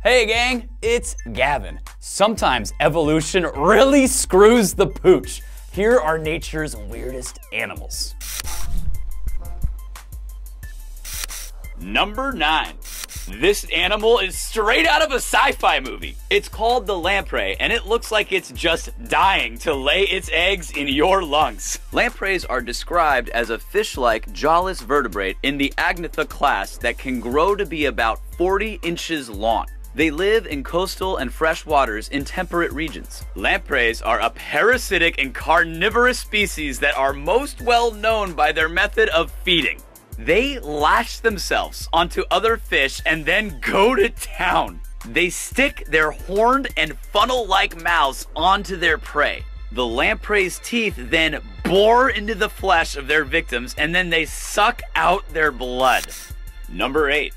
Hey gang, it's Gavin. Sometimes evolution really screws the pooch. Here are nature's weirdest animals. Number 9. This animal is straight out of a sci-fi movie. It's called the lamprey, and it looks like it's just dying to lay its eggs in your lungs. Lampreys are described as a fish-like, jawless vertebrate in the Agnatha class that can grow to be about 40 inches long. They live in coastal and fresh waters in temperate regions. Lampreys are a parasitic and carnivorous species that are most well known by their method of feeding. They lash themselves onto other fish and then go to town. They stick their horned and funnel-like mouths onto their prey. The lamprey's teeth then bore into the flesh of their victims, and then they suck out their blood. Number 8.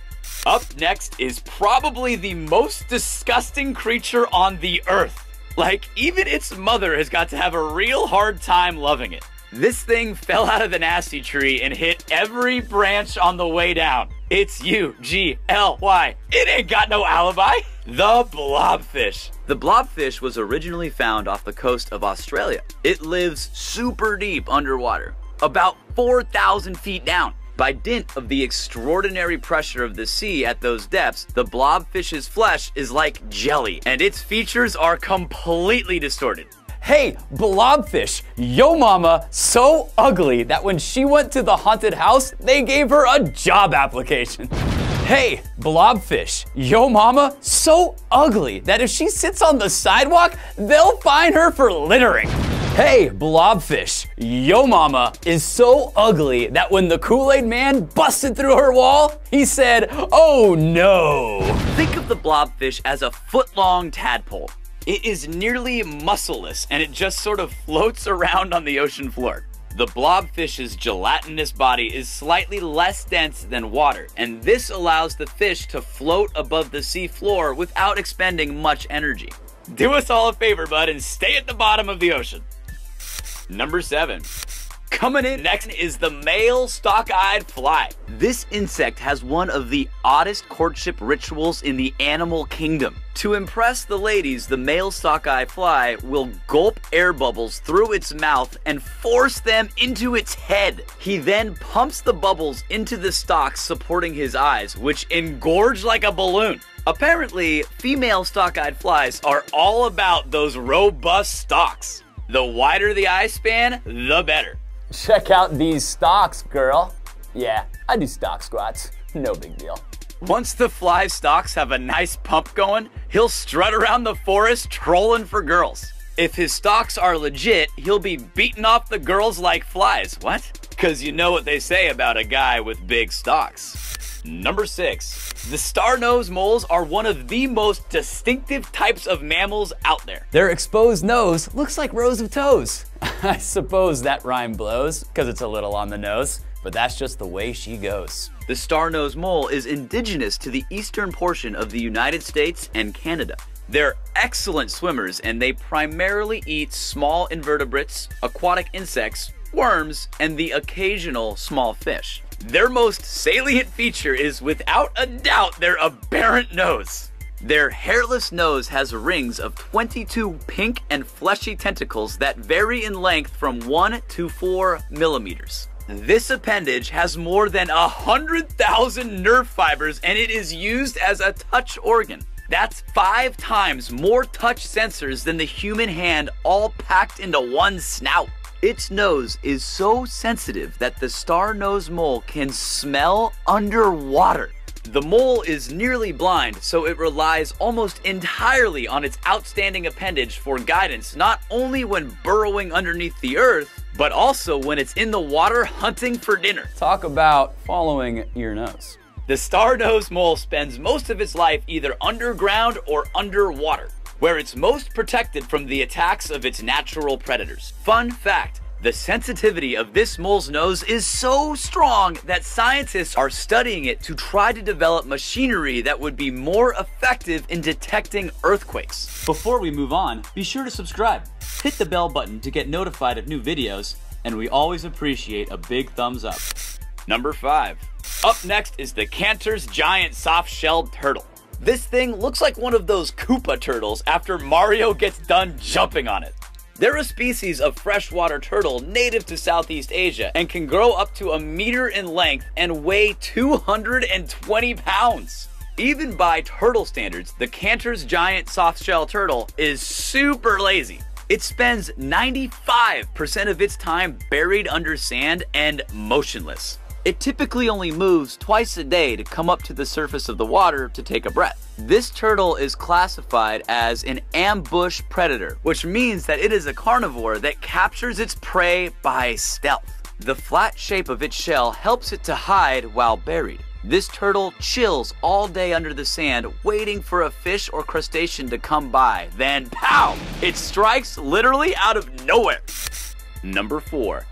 Up next is probably the most disgusting creature on the earth. Like, even its mother has got to have a real hard time loving it. This thing fell out of the nasty tree and hit every branch on the way down. It's UGLY. It ain't got no alibi. The blobfish. The blobfish was originally found off the coast of Australia. It lives super deep underwater, about 4,000 feet down. By dint of the extraordinary pressure of the sea at those depths, the blobfish's flesh is like jelly, and its features are completely distorted. Hey, blobfish, yo mama, so ugly that when she went to the haunted house, they gave her a job application. Hey, blobfish, yo mama, so ugly that if she sits on the sidewalk, they'll fine her for littering. Hey, blobfish, yo mama is so ugly that when the Kool-Aid man busted through her wall, he said, oh no. Think of the blobfish as a foot-long tadpole. It is nearly muscleless, and it just sort of floats around on the ocean floor. The blobfish's gelatinous body is slightly less dense than water, and this allows the fish to float above the sea floor without expending much energy. Do us all a favor, bud, and stay at the bottom of the ocean. Number 7. Coming in next is the male stalk-eyed fly. This insect has one of the oddest courtship rituals in the animal kingdom. To impress the ladies, the male stalk-eyed fly will gulp air bubbles through its mouth and force them into its head. He then pumps the bubbles into the stalks supporting his eyes, which engorge like a balloon. Apparently, female stalk-eyed flies are all about those robust stalks. The wider the eye span, the better. Check out these stalks, girl. Yeah, I do stalk squats. No big deal. Once the fly's stalks have a nice pump going, he'll strut around the forest trolling for girls. If his stalks are legit, he'll be beating off the girls like flies. What? Because you know what they say about a guy with big stalks. Number 6. The star-nosed moles are one of the most distinctive types of mammals out there. Their exposed nose looks like rows of toes. I suppose that rhyme blows, because it's a little on the nose, but that's just the way she goes. The star-nosed mole is indigenous to the eastern portion of the United States and Canada. They're excellent swimmers, and they primarily eat small invertebrates, aquatic insects, worms, and the occasional small fish. Their most salient feature is without a doubt their aberrant nose. Their hairless nose has rings of 22 pink and fleshy tentacles that vary in length from 1 to 4 millimeters. This appendage has more than 100,000 nerve fibers, and it is used as a touch organ. That's 5 times more touch sensors than the human hand, all packed into one snout. Its nose is so sensitive that the star-nosed mole can smell underwater. The mole is nearly blind, so it relies almost entirely on its outstanding appendage for guidance, not only when burrowing underneath the earth, but also when it's in the water hunting for dinner. Talk about following your nose. The star-nosed mole spends most of its life either underground or underwater, where it's most protected from the attacks of its natural predators. Fun fact, the sensitivity of this mole's nose is so strong that scientists are studying it to try to develop machinery that would be more effective in detecting earthquakes. Before we move on, be sure to subscribe. Hit the bell button to get notified of new videos, and we always appreciate a big thumbs up. Number 5. Up next is the Cantor's giant soft-shelled turtle. This thing looks like one of those Koopa turtles after Mario gets done jumping on it. They're a species of freshwater turtle native to Southeast Asia and can grow up to 1 meter in length and weigh 220 pounds. Even by turtle standards, the Cantor's giant softshell turtle is super lazy. It spends 95% of its time buried under sand and motionless. It typically only moves twice a day to come up to the surface of the water to take a breath. This turtle is classified as an ambush predator, which means that it is a carnivore that captures its prey by stealth. The flat shape of its shell helps it to hide while buried. This turtle chills all day under the sand, waiting for a fish or crustacean to come by. Then, pow! It strikes literally out of nowhere. Number 4.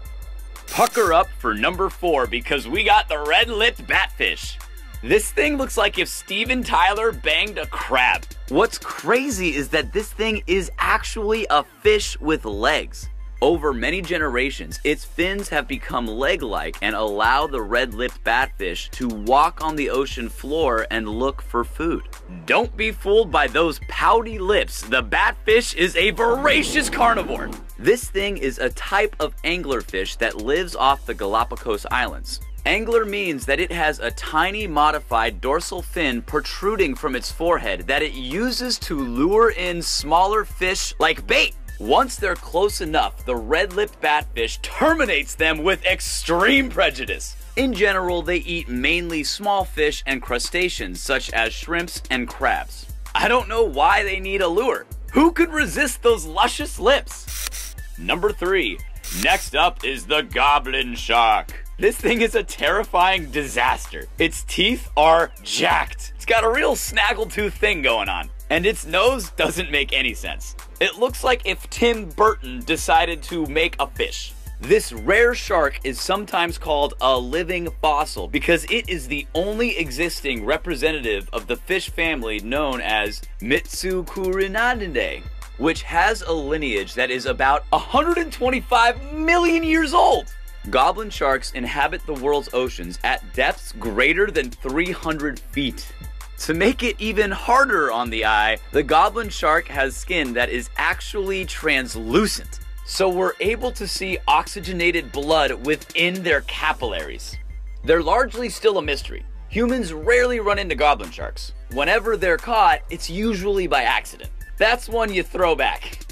Pucker up for number 4 because we got the red-lipped batfish. This thing looks like if Steven Tyler banged a crab. What's crazy is that this thing is actually a fish with legs. Over many generations, its fins have become leg-like and allow the red-lipped batfish to walk on the ocean floor and look for food. Don't be fooled by those pouty lips. The batfish is a voracious carnivore. This thing is a type of anglerfish that lives off the Galapagos Islands. Angler means that it has a tiny modified dorsal fin protruding from its forehead that it uses to lure in smaller fish like bait. Once they're close enough, the red-lipped batfish terminates them with extreme prejudice. In general, they eat mainly small fish and crustaceans such as shrimps and crabs. I don't know why they need a lure. Who could resist those luscious lips? Number 3. Next up is the goblin shark. This thing is a terrifying disaster. Its teeth are jacked. It's got a real snaggletooth thing going on. And its nose doesn't make any sense. It looks like if Tim Burton decided to make a fish. This rare shark is sometimes called a living fossil because it is the only existing representative of the fish family known as Mitsukurinadidae, which has a lineage that is about 125 million years old. Goblin sharks inhabit the world's oceans at depths greater than 300 feet. To make it even harder on the eye, the goblin shark has skin that is actually translucent, so we're able to see oxygenated blood within their capillaries. They're largely still a mystery. Humans rarely run into goblin sharks. Whenever they're caught, it's usually by accident. That's one you throw back.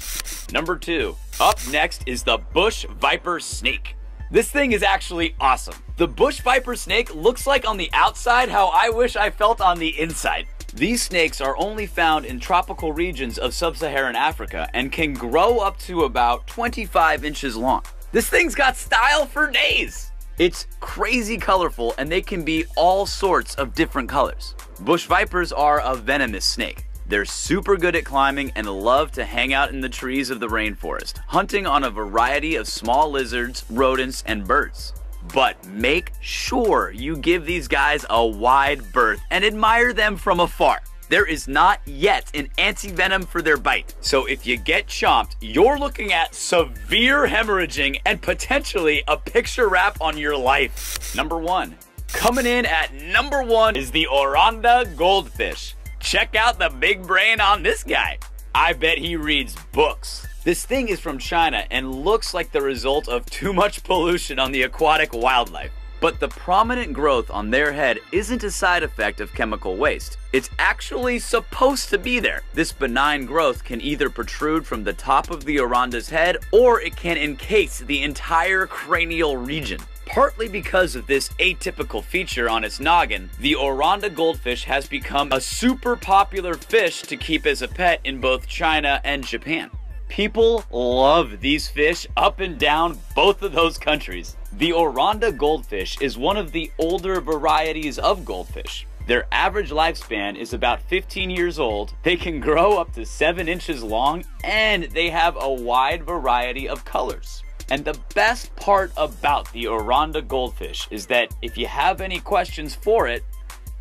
Number 2. Up next is the bush viper snake. This thing is actually awesome. The bush viper snake looks like on the outside how I wish I felt on the inside. These snakes are only found in tropical regions of sub-Saharan Africa and can grow up to about 25 inches long. This thing's got style for days. It's crazy colorful and they can be all sorts of different colors. Bush vipers are a venomous snake. They're super good at climbing and love to hang out in the trees of the rainforest, hunting on a variety of small lizards, rodents, and birds. But make sure you give these guys a wide berth and admire them from afar. There is not yet an anti-venom for their bite, so if you get chomped, you're looking at severe hemorrhaging and potentially a picture wrap on your life. Number 1. Coming in at number 1 is the Oranda goldfish. Check out the big brain on this guy. I bet he reads books. This thing is from China and looks like the result of too much pollution on the aquatic wildlife. But the prominent growth on their head isn't a side effect of chemical waste. It's actually supposed to be there. This benign growth can either protrude from the top of the Oranda's head or it can encase the entire cranial region. Partly because of this atypical feature on its noggin, the Oranda goldfish has become a super popular fish to keep as a pet in both China and Japan. People love these fish up and down both of those countries. The Oranda goldfish is one of the older varieties of goldfish. Their average lifespan is about 15 years old, they can grow up to 7 inches long, and they have a wide variety of colors. And the best part about the Oranda goldfish is that if you have any questions for it,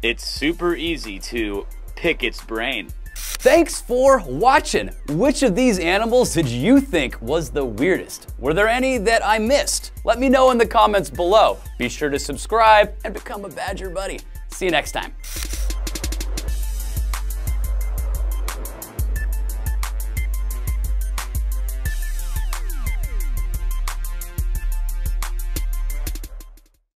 it's super easy to pick its brain. Thanks for watching. Which of these animals did you think was the weirdest? Were there any that I missed? Let me know in the comments below. Be sure to subscribe and become a Badger Buddy. See you next time.